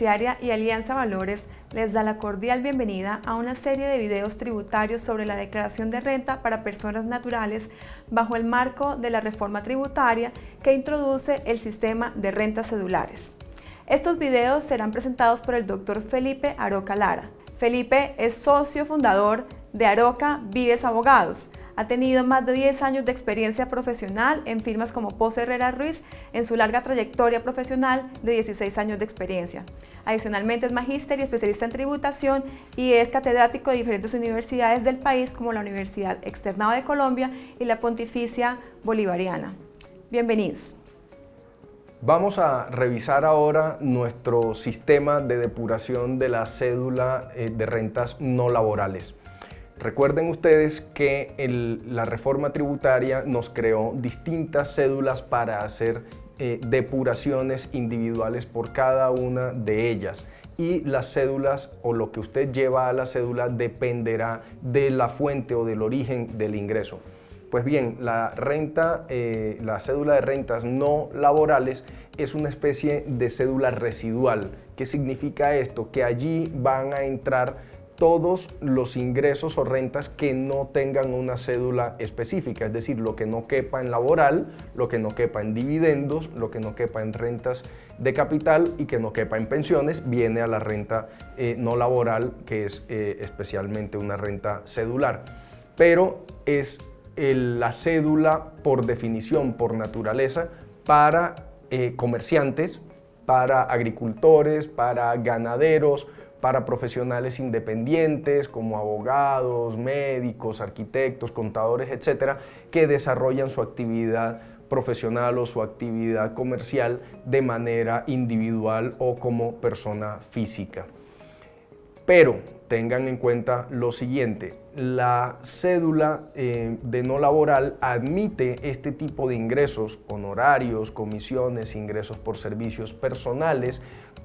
Fiduciaria y Alianza Valores les da la cordial bienvenida a una serie de videos tributarios sobre la declaración de renta para personas naturales bajo el marco de la reforma tributaria que introduce el sistema de rentas cedulares. Estos videos serán presentados por el Dr. Felipe Aroca Lara. Felipe es socio fundador de Aroca Vives Abogados. Ha tenido más de 10 años de experiencia profesional en firmas como Pose Herrera Ruiz en su larga trayectoria profesional de 16 años de experiencia. Adicionalmente es magíster y especialista en tributación y es catedrático de diferentes universidades del país como la Universidad Externado de Colombia y la Pontificia Bolivariana. Bienvenidos. Vamos a revisar ahora nuestro sistema de depuración de la cédula de rentas no laborales. Recuerden ustedes que la reforma tributaria nos creó distintas cédulas para hacer depuraciones individuales por cada una de ellas. Y las cédulas o lo que usted lleva a la cédula dependerá de la fuente o del origen del ingreso. Pues bien, la cédula de rentas no laborales es una especie de cédula residual. ¿Qué significa esto? Que allí van a entrar todos los ingresos o rentas que no tengan una cédula específica, es decir, lo que no quepa en laboral, lo que no quepa en dividendos, lo que no quepa en rentas de capital y que no quepa en pensiones, viene a la renta no laboral, que es especialmente una renta cedular. Pero es la cédula por definición, por naturaleza, para comerciantes, para agricultores, para ganaderos, para profesionales independientes como abogados, médicos, arquitectos, contadores, etcétera, que desarrollan su actividad profesional o su actividad comercial de manera individual o como persona física. Pero tengan en cuenta lo siguiente, la cédula de no laboral admite este tipo de ingresos, honorarios, comisiones, ingresos por servicios personales,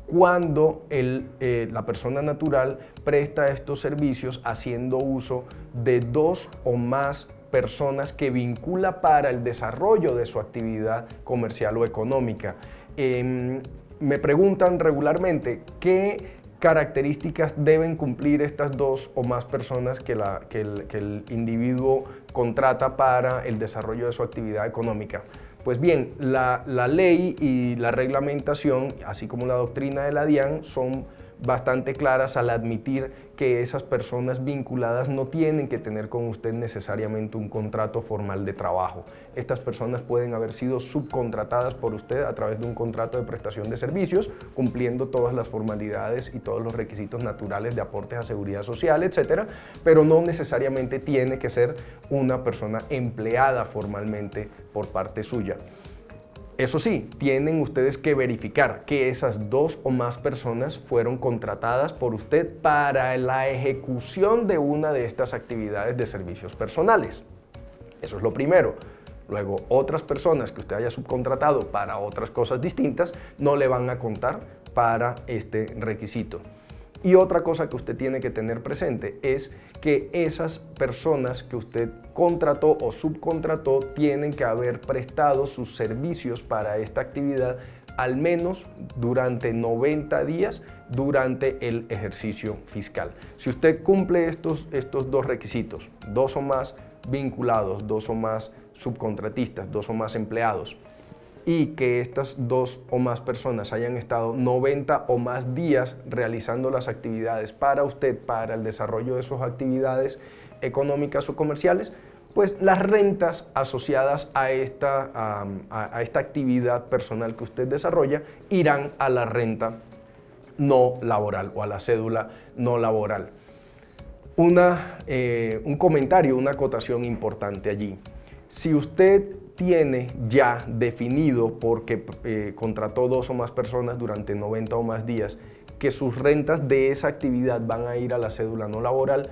cuando la persona natural presta estos servicios haciendo uso de dos o más personas que vincula para el desarrollo de su actividad comercial o económica. Me preguntan regularmente qué características deben cumplir estas dos o más personas que el individuo contrata para el desarrollo de su actividad económica. Pues bien, la ley y la reglamentación, así como la doctrina de la DIAN, son bastante claras al admitir que esas personas vinculadas no tienen que tener con usted necesariamente un contrato formal de trabajo. Estas personas pueden haber sido subcontratadas por usted a través de un contrato de prestación de servicios, cumpliendo todas las formalidades y todos los requisitos naturales de aportes a seguridad social, etcétera, pero no necesariamente tiene que ser una persona empleada formalmente por parte suya. Eso sí, tienen ustedes que verificar que esas dos o más personas fueron contratadas por usted para la ejecución de una de estas actividades de servicios personales. Eso es lo primero. Luego, otras personas que usted haya subcontratado para otras cosas distintas no le van a contar para este requisito. Y otra cosa que usted tiene que tener presente es que esas personas que usted contrató o subcontrató tienen que haber prestado sus servicios para esta actividad al menos durante 90 días durante el ejercicio fiscal. Si usted cumple estos dos requisitos, dos o más vinculados, dos o más subcontratistas, dos o más empleados, y que estas dos o más personas hayan estado 90 o más días realizando las actividades para usted, para el desarrollo de sus actividades económicas o comerciales, pues las rentas asociadas a esta actividad personal que usted desarrolla irán a la renta no laboral o a la cédula no laboral. Un comentario, una acotación importante allí. Si usted tiene ya definido, porque contrató dos o más personas durante 90 o más días, que sus rentas de esa actividad van a ir a la cédula no laboral,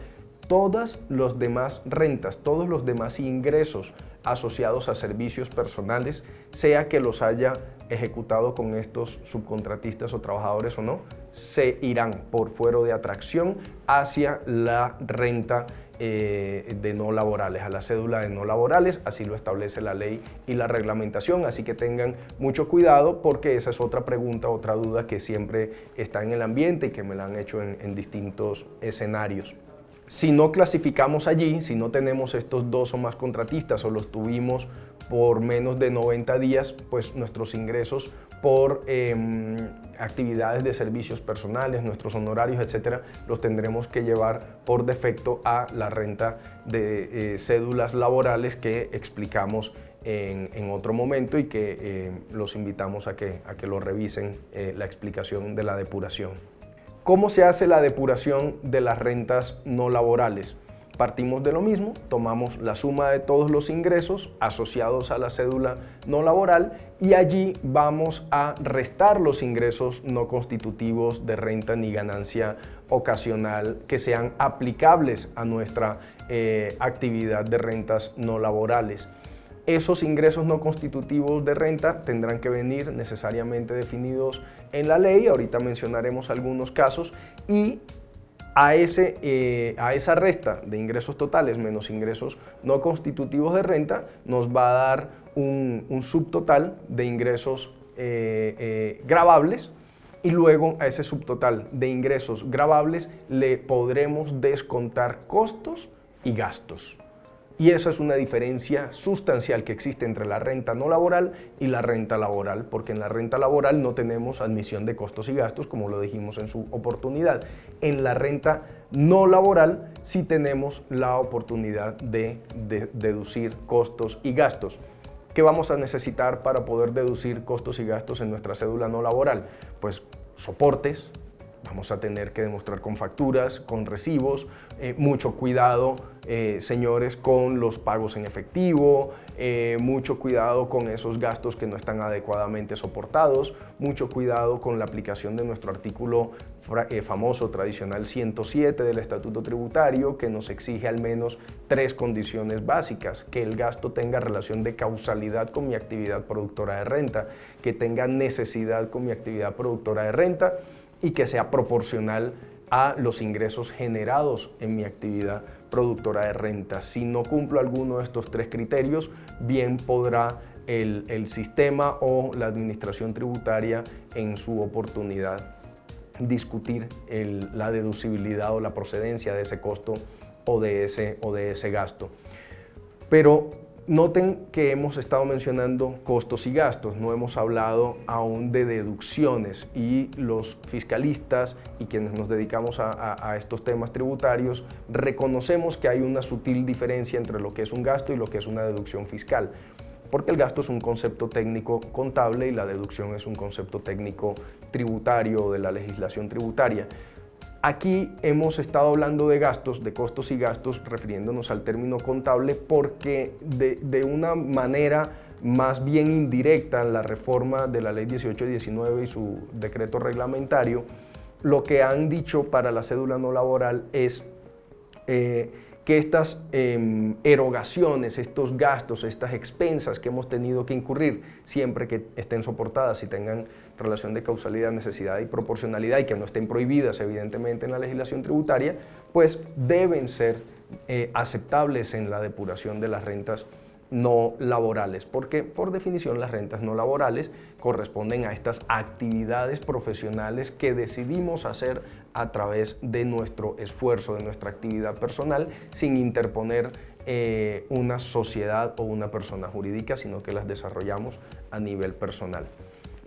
todas las demás rentas, todos los demás ingresos asociados a servicios personales, sea que los haya ejecutado con estos subcontratistas o trabajadores o no, se irán por fuero de atracción hacia la renta de no laborales, a la cédula de no laborales, así lo establece la ley y la reglamentación, así que tengan mucho cuidado porque esa es otra pregunta, otra duda que siempre está en el ambiente y que me la han hecho en distintos escenarios. Si no clasificamos allí, si no tenemos estos 2 o más contratistas o los tuvimos por menos de 90 días, pues nuestros ingresos por actividades de servicios personales, nuestros honorarios, etcétera, los tendremos que llevar por defecto a la renta de cédulas laborales que explicamos en otro momento y que los invitamos a que lo revisen, la explicación de la depuración. ¿Cómo se hace la depuración de las rentas no laborales? Partimos de lo mismo, tomamos la suma de todos los ingresos asociados a la cédula no laboral y allí vamos a restar los ingresos no constitutivos de renta ni ganancia ocasional que sean aplicables a nuestra actividad de rentas no laborales. Esos ingresos no constitutivos de renta tendrán que venir necesariamente definidos en la ley, ahorita mencionaremos algunos casos, y a esa resta de ingresos totales menos ingresos no constitutivos de renta nos va a dar un subtotal de ingresos gravables, y luego a ese subtotal de ingresos gravables le podremos descontar costos y gastos. Y esa es una diferencia sustancial que existe entre la renta no laboral y la renta laboral, porque en la renta laboral no tenemos admisión de costos y gastos, como lo dijimos en su oportunidad. En la renta no laboral sí tenemos la oportunidad de deducir costos y gastos. ¿Qué vamos a necesitar para poder deducir costos y gastos en nuestra cédula no laboral? Pues soportes. Vamos a tener que demostrar con facturas, con recibos, mucho cuidado, señores, con los pagos en efectivo, mucho cuidado con esos gastos que no están adecuadamente soportados, mucho cuidado con la aplicación de nuestro artículo famoso tradicional 107 del Estatuto Tributario, que nos exige al menos 3 condiciones básicas: que el gasto tenga relación de causalidad con mi actividad productora de renta, que tenga necesidad con mi actividad productora de renta, y que sea proporcional a los ingresos generados en mi actividad productora de renta. Si no cumplo alguno de estos 3 criterios, bien podrá el sistema o la administración tributaria en su oportunidad discutir la deducibilidad o la procedencia de ese costo o de ese gasto. Pero noten que hemos estado mencionando costos y gastos, no hemos hablado aún de deducciones, y los fiscalistas y quienes nos dedicamos a estos temas tributarios reconocemos que hay una sutil diferencia entre lo que es un gasto y lo que es una deducción fiscal, porque el gasto es un concepto técnico contable y la deducción es un concepto técnico tributario de la legislación tributaria. Aquí hemos estado hablando de gastos, de costos y gastos, refiriéndonos al término contable, porque de una manera más bien indirecta en la reforma de la Ley 1819 y su decreto reglamentario, lo que han dicho para la cédula no laboral es que estas erogaciones, estos gastos, estas expensas que hemos tenido que incurrir, siempre que estén soportadas y tengan relación de causalidad, necesidad y proporcionalidad, y que no estén prohibidas evidentemente en la legislación tributaria, pues deben ser aceptables en la depuración de las rentas no laborales, porque por definición las rentas no laborales corresponden a estas actividades profesionales que decidimos hacer a través de nuestro esfuerzo, de nuestra actividad personal, sin interponer una sociedad o una persona jurídica, sino que las desarrollamos a nivel personal.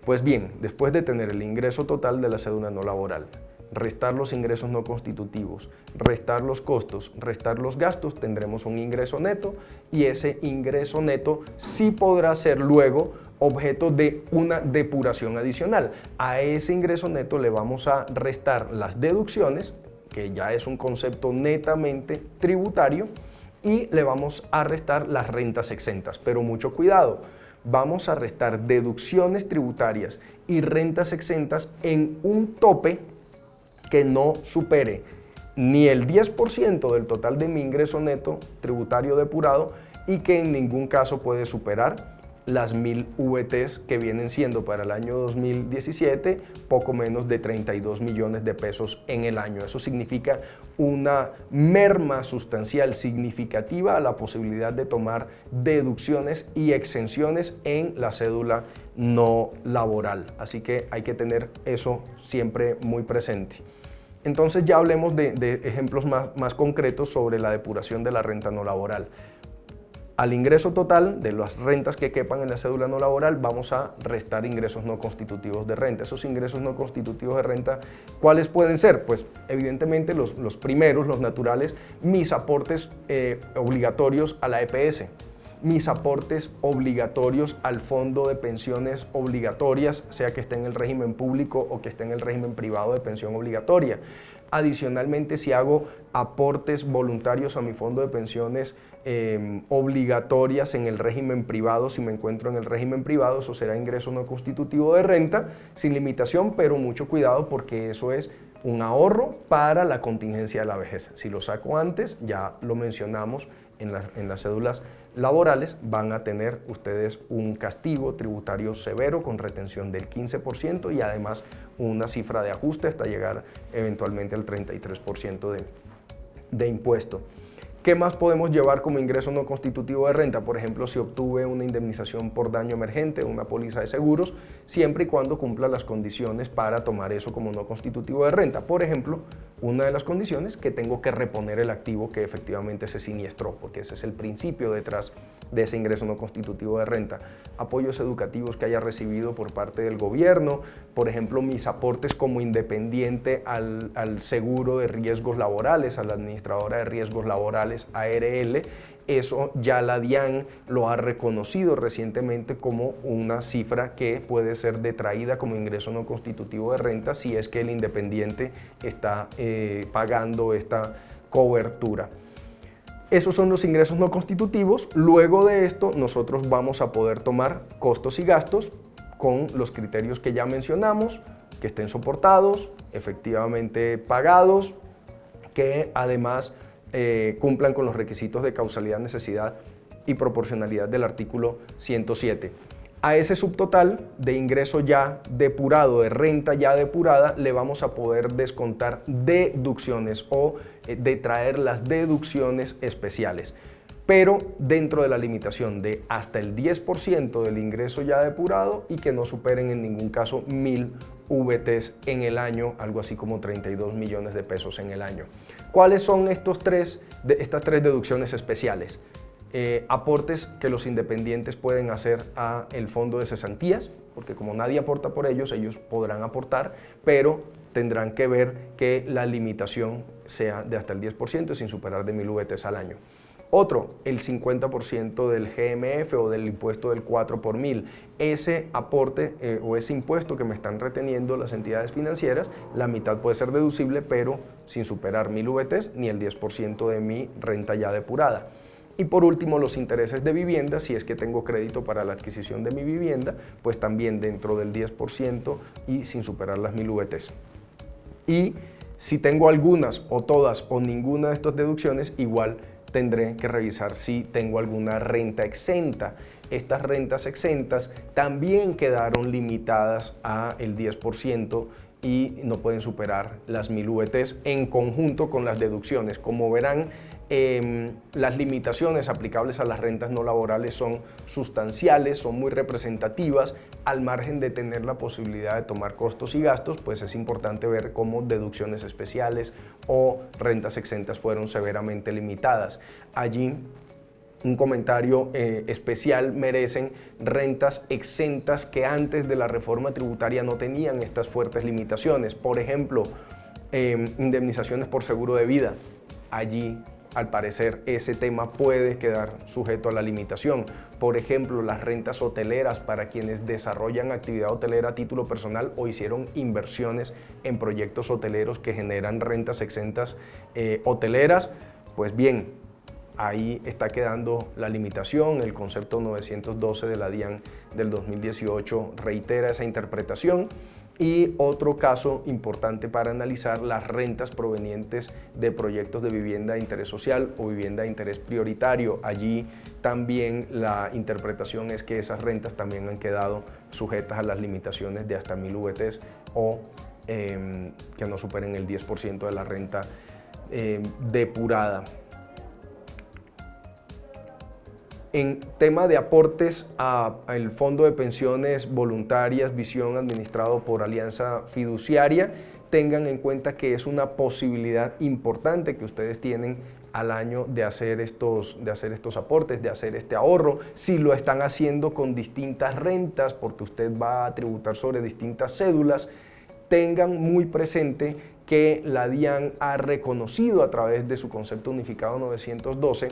Pues bien, después de tener el ingreso total de la cédula no laboral, restar los ingresos no constitutivos, restar los costos, restar los gastos, tendremos un ingreso neto, y ese ingreso neto sí podrá ser luego objeto de una depuración adicional. A ese ingreso neto le vamos a restar las deducciones, que ya es un concepto netamente tributario, y le vamos a restar las rentas exentas. Pero mucho cuidado, vamos a restar deducciones tributarias y rentas exentas en un tope que no supere ni el 10% del total de mi ingreso neto tributario depurado, y que en ningún caso puede superar las 1000 VTs que vienen siendo para el año 2017 poco menos de 32 millones de pesos en el año. Eso significa una merma sustancial significativa a la posibilidad de tomar deducciones y exenciones en la cédula no laboral. Así que hay que tener eso siempre muy presente. Entonces ya hablemos de ejemplos más concretos sobre la depuración de la renta no laboral. Al ingreso total de las rentas que quepan en la cédula no laboral vamos a restar ingresos no constitutivos de renta. Esos ingresos no constitutivos de renta, ¿cuáles pueden ser? Pues evidentemente los primeros, los naturales, mis aportes obligatorios a la EPS, mis aportes obligatorios al fondo de pensiones obligatorias, sea que esté en el régimen público o que esté en el régimen privado de pensión obligatoria. Adicionalmente, si hago aportes voluntarios a mi fondo de pensiones obligatorias en el régimen privado, si me encuentro en el régimen privado, eso será ingreso no constitutivo de renta, sin limitación, pero mucho cuidado porque eso es un ahorro para la contingencia de la vejez. Si lo saco antes, ya lo mencionamos, en las cédulas laborales van a tener ustedes un castigo tributario severo con retención del 15% y además una cifra de ajuste hasta llegar eventualmente al 33% de impuesto. ¿Qué más podemos llevar como ingreso no constitutivo de renta? Por ejemplo, si obtuve una indemnización por daño emergente, una póliza de seguros, siempre y cuando cumpla las condiciones para tomar eso como no constitutivo de renta. Por ejemplo, una de las condiciones que tengo que reponer el activo que efectivamente se siniestró, porque ese es el principio detrás de ese ingreso no constitutivo de renta. Apoyos educativos que haya recibido por parte del gobierno, por ejemplo, mis aportes como independiente al seguro de riesgos laborales, a la administradora de riesgos laborales, ARL, eso ya la DIAN lo ha reconocido recientemente como una cifra que puede ser detraída como ingreso no constitutivo de renta si es que el independiente está pagando esta cobertura. Esos son los ingresos no constitutivos. Luego de esto, nosotros vamos a poder tomar costos y gastos con los criterios que ya mencionamos, que estén soportados, efectivamente pagados, que además cumplan con los requisitos de causalidad, necesidad y proporcionalidad del artículo 107. A ese subtotal de ingreso ya depurado, de renta ya depurada, le vamos a poder descontar deducciones o detraer las deducciones especiales, pero dentro de la limitación de hasta el 10% del ingreso ya depurado y que no superen en ningún caso 1000 VTs en el año, algo así como 32 millones de pesos en el año. ¿Cuáles son estas tres deducciones especiales? Aportes que los independientes pueden hacer a el fondo de cesantías, porque como nadie aporta por ellos, ellos podrán aportar, pero tendrán que ver que la limitación sea de hasta el 10% sin superar de 1000 VTs al año. Otro, el 50% del GMF o del impuesto del 4 por 1000. Ese aporte o ese impuesto que me están reteniendo las entidades financieras, la mitad puede ser deducible, pero sin superar 1000 VTs ni el 10% de mi renta ya depurada. Y por último, los intereses de vivienda, si es que tengo crédito para la adquisición de mi vivienda, pues también dentro del 10% y sin superar las 1000 VTs. Y si tengo algunas o todas o ninguna de estas deducciones, igual tendré que revisar si tengo alguna renta exenta. Estas rentas exentas también quedaron limitadas al 10% y no pueden superar las 1000 VTs en conjunto con las deducciones. Como verán, las limitaciones aplicables a las rentas no laborales son sustanciales, son muy representativas. Al margen de tener la posibilidad de tomar costos y gastos, pues es importante ver cómo deducciones especiales o rentas exentas fueron severamente limitadas. Allí un comentario especial merecen rentas exentas que antes de la reforma tributaria no tenían estas fuertes limitaciones. Por ejemplo, indemnizaciones por seguro de vida. Allí, al parecer, ese tema puede quedar sujeto a la limitación. Por ejemplo, las rentas hoteleras para quienes desarrollan actividad hotelera a título personal o hicieron inversiones en proyectos hoteleros que generan rentas exentas hoteleras, pues bien, ahí está quedando la limitación. El concepto 912 de la DIAN del 2018 reitera esa interpretación. Y otro caso importante para analizar, las rentas provenientes de proyectos de vivienda de interés social o vivienda de interés prioritario. Allí también la interpretación es que esas rentas también han quedado sujetas a las limitaciones de hasta 1000 VTs o que no superen el 10% de la renta depurada. En tema de aportes al Fondo de Pensiones Voluntarias Visión administrado por Alianza Fiduciaria, tengan en cuenta que es una posibilidad importante que ustedes tienen al año de hacer estos aportes, de hacer este ahorro. Si lo están haciendo con distintas rentas, porque usted va a tributar sobre distintas cédulas, tengan muy presente que la DIAN ha reconocido a través de su concepto unificado 912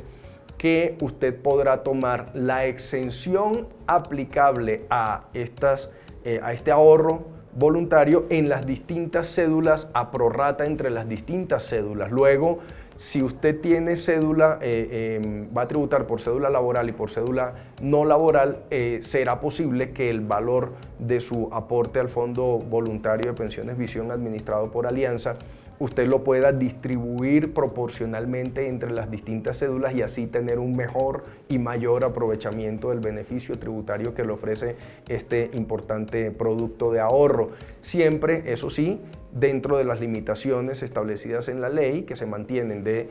que usted podrá tomar la exención aplicable a este ahorro voluntario en las distintas cédulas a prorrata entre las distintas cédulas. Luego, si usted tiene cédula, va a tributar por cédula laboral y por cédula no laboral, será posible que el valor de su aporte al Fondo Voluntario de Pensiones Visión administrado por Alianza usted lo pueda distribuir proporcionalmente entre las distintas cédulas y así tener un mejor y mayor aprovechamiento del beneficio tributario que le ofrece este importante producto de ahorro. Siempre, eso sí, dentro de las limitaciones establecidas en la ley, que se mantienen de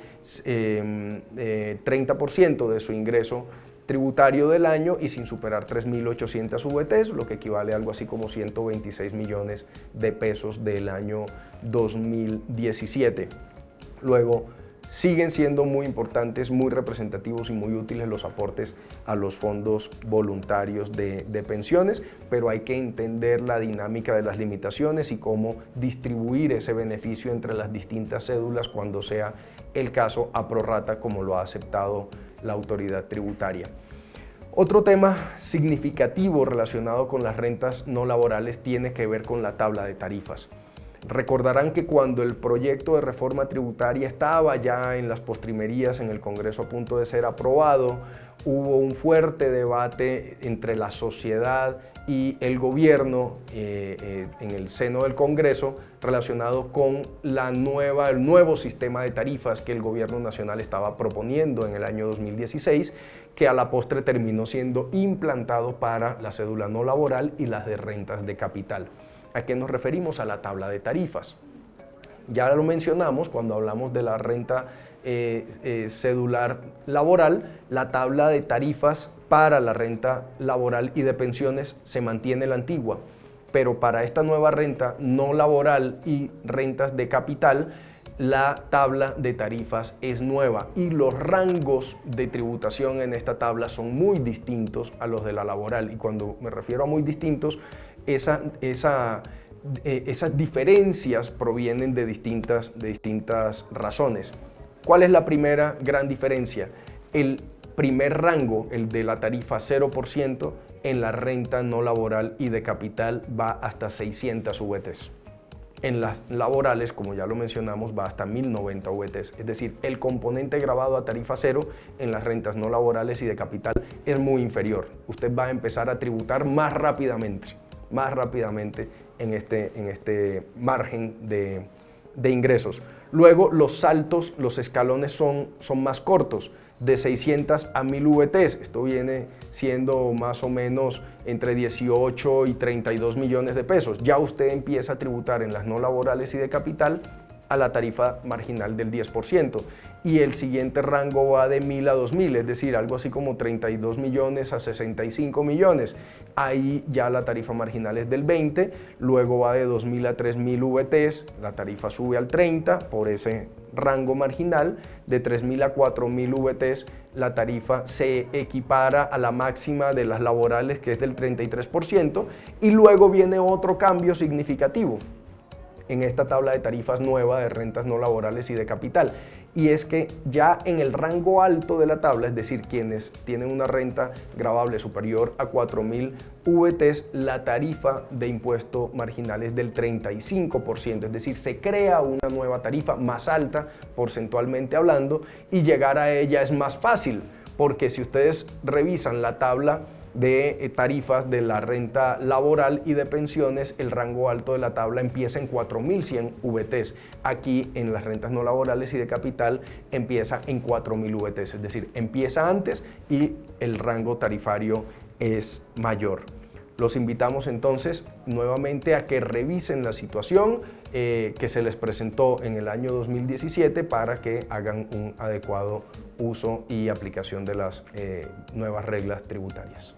30% de su ingreso tributario del año y sin superar 3.800 VTs, lo que equivale a algo así como 126 millones de pesos del año 2017. Luego, siguen siendo muy importantes, muy representativos y muy útiles los aportes a los fondos voluntarios de pensiones, pero hay que entender la dinámica de las limitaciones y cómo distribuir ese beneficio entre las distintas cédulas cuando sea el caso a prorrata, como lo ha aceptado la autoridad tributaria. Otro tema significativo relacionado con las rentas no laborales tiene que ver con la tabla de tarifas. Recordarán que cuando el proyecto de reforma tributaria estaba ya en las postrimerías en el Congreso a punto de ser aprobado, hubo un fuerte debate entre la sociedad y el gobierno en el seno del Congreso relacionado con el nuevo sistema de tarifas que el gobierno nacional estaba proponiendo en el año 2016, que a la postre terminó siendo implantado para la cédula no laboral y las de rentas de capital. ¿A qué nos referimos? A la tabla de tarifas. Ya lo mencionamos cuando hablamos de la renta cedular laboral, la tabla de tarifas para la renta laboral y de pensiones se mantiene la antigua, pero para esta nueva renta no laboral y rentas de capital, la tabla de tarifas es nueva y los rangos de tributación en esta tabla son muy distintos a los de la laboral. Y cuando me refiero a muy distintos, esas diferencias provienen de distintas razones. ¿Cuál es la primera gran diferencia? El primer rango, el de la tarifa 0%, en la renta no laboral y de capital va hasta 600 VTs. En las laborales, como ya lo mencionamos, va hasta 1090 VTs. Es decir, el componente gravado a tarifa cero en las rentas no laborales y de capital es muy inferior. Usted va a empezar a tributar más rápidamente en este margen de ingresos. Luego, los saltos, los escalones son más cortos, de 600 a 1000 VTs. Esto viene siendo más o menos entre 18 y 32 millones de pesos. Ya usted empieza a tributar en las no laborales y de capital a la tarifa marginal del 10%. Y el siguiente rango va de 1000 a 2000, es decir, algo así como 32 millones a 65 millones. Ahí ya la tarifa marginal es del 20, luego va de 2000 a 3000 VTs, la tarifa sube al 30 por ese rango marginal, de 3000 a 4000 VTs, la tarifa se equipara a la máxima de las laborales, que es del 33%, y luego viene otro cambio significativo en esta tabla de tarifas nueva de rentas no laborales y de capital. Y es que ya en el rango alto de la tabla, es decir, quienes tienen una renta gravable superior a 4000 VTs, la tarifa de impuesto marginal es del 35%, es decir, se crea una nueva tarifa más alta porcentualmente hablando y llegar a ella es más fácil, porque si ustedes revisan la tabla de tarifas de la renta laboral y de pensiones, el rango alto de la tabla empieza en 4.100 VTs. Aquí en las rentas no laborales y de capital empieza en 4.000 VTs, es decir, empieza antes y el rango tarifario es mayor. Los invitamos entonces nuevamente a que revisen la situación que se les presentó en el año 2017 para que hagan un adecuado uso y aplicación de las nuevas reglas tributarias.